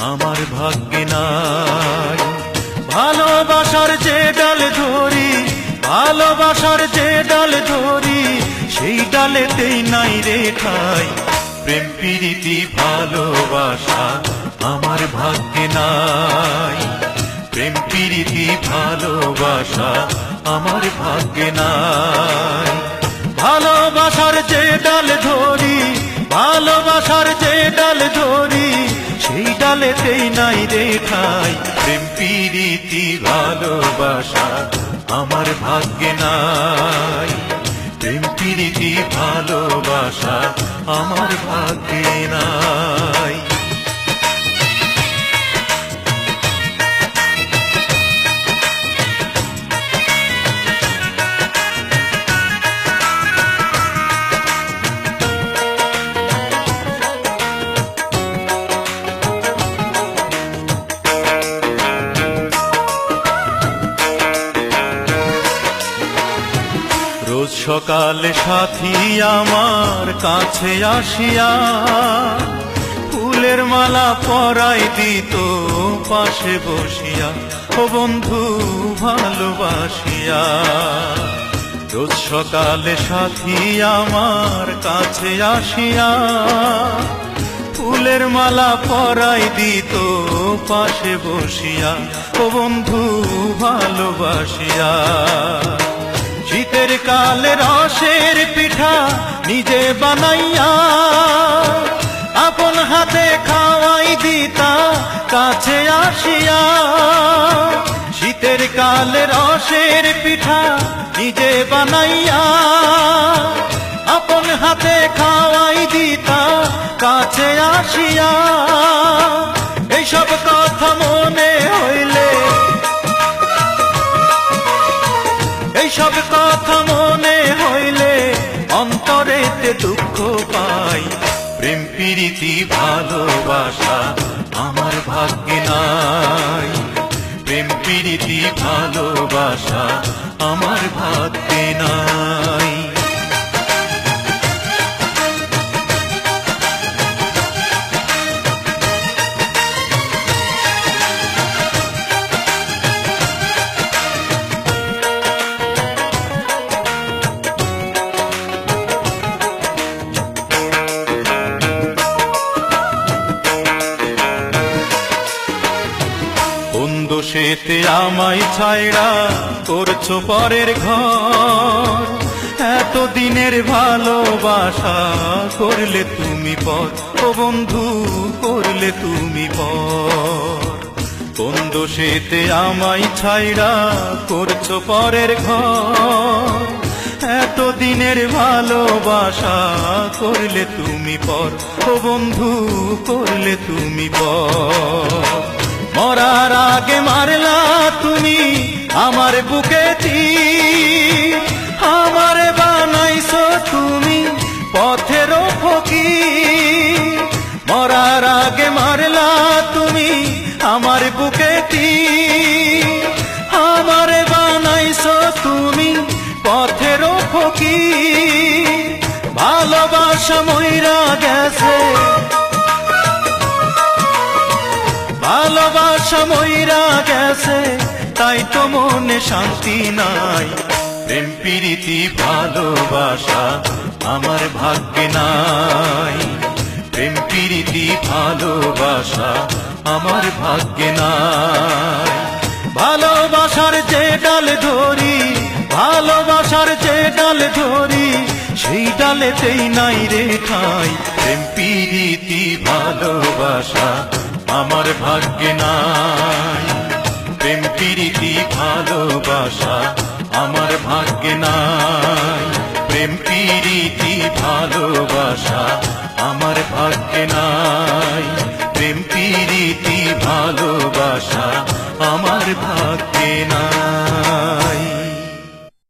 আমার ভাগ্যে নাই। ভালোবাসার যে ডাল ধরি, ভালোবাসার যে ডাল ধরি, সেই ডালেতেই নাই রে ঠাই। প্রেম প্রীতি ভালোবাসা আমার ভাগ্যে নাই। প্রেম প্রীতি ভালোবাসা আমার ভাগ্যে নাই। ভালোবাসার যে ডাল ধরি, ভালোবাসার যে ডাল ধরি, সেই ডালেতেই নাই রে ঠাই। প্রেম প্রীতি ভালোবাসা আমার ভাগ্যে নাই। প্রেম প্রীতি ভালোবাসা আমার ভাগ্যে নাই। রোজ সকালে সাথী আমার কাছে আসিয়া ফুলের মালা পরাই দিত পাশে বসিয়া, ও বন্ধু ভালোবাসিয়া। রোজ সকালে সাথী আমার কাছে আসিয়া ফুলের মালা পরাই দিত পাশে বসিয়া, ও বন্ধু ভালোবাসিয়া। শীতের কালে রসের পিঠা নিজে বানাইয়া আপন হাতে খাওয়াই দিতা কাছে আসিয়া। শীতের কালে রসের পিঠা নিজে বানাইয়া আপন হাতে খাওয়াই দিতা কাছে আসিয়া। এইসব কথা মনে হইলে, এইসব কথা মনে হইলে অন্তরেতে দুঃখ পাই। প্রেম প্রীতি ভালোবাসা আমার ভাগ্যে নাই। প্রেম প্রীতি ভালোবাসা আমার ভাগ্যে নাই। দোষেতে আমায় ছাইড়া করছো পরের ঘর, এতদিনের ভালোবাসা করলে তুমি পর, ও বন্ধু করলে তুমি পর। কোন দোষেতে আমায় ছাইড়া করছো পরের ঘর, এতদিনের ভালোবাসা করলে তুমি পর, ও বন্ধু করলে তুমি পর। মরার আগে মারলা তুমি আমার বুকে তীর, আমারে বানাইছো তুমি পথের ফকির। মরার আগে মারলা তুমি আমার বুকে তীর, আমারে বানাইছো তুমি পথের ফকির। ভালোবাসা মইরা গেছে, ভালোবাসা মইরা গেছে, তাই তো মনে শান্তি নাই। প্রেম প্রীতি ভালোবাসা আমার ভাগ্যে নাই। প্রেম প্রীতি ভালোবাসা আমার ভাগ্যে নাই। ভালোবাসার যে ডাল ধরি, ভালোবাসার যে ডাল ধরি, সেই ডালেতেই নাই রে ঠাই। প্রেম প্রীতি ভালোবাসা আমার ভাগ্যে নাই। প্রেম প্রীতি ভালোবাসা আমার ভাগ্যে নাই। প্রেম প্রীতি ভালোবাসা আমার ভাগ্যে নাই। প্রেম প্রীতি ভালোবাসা আমার ভাগ্যে নাই।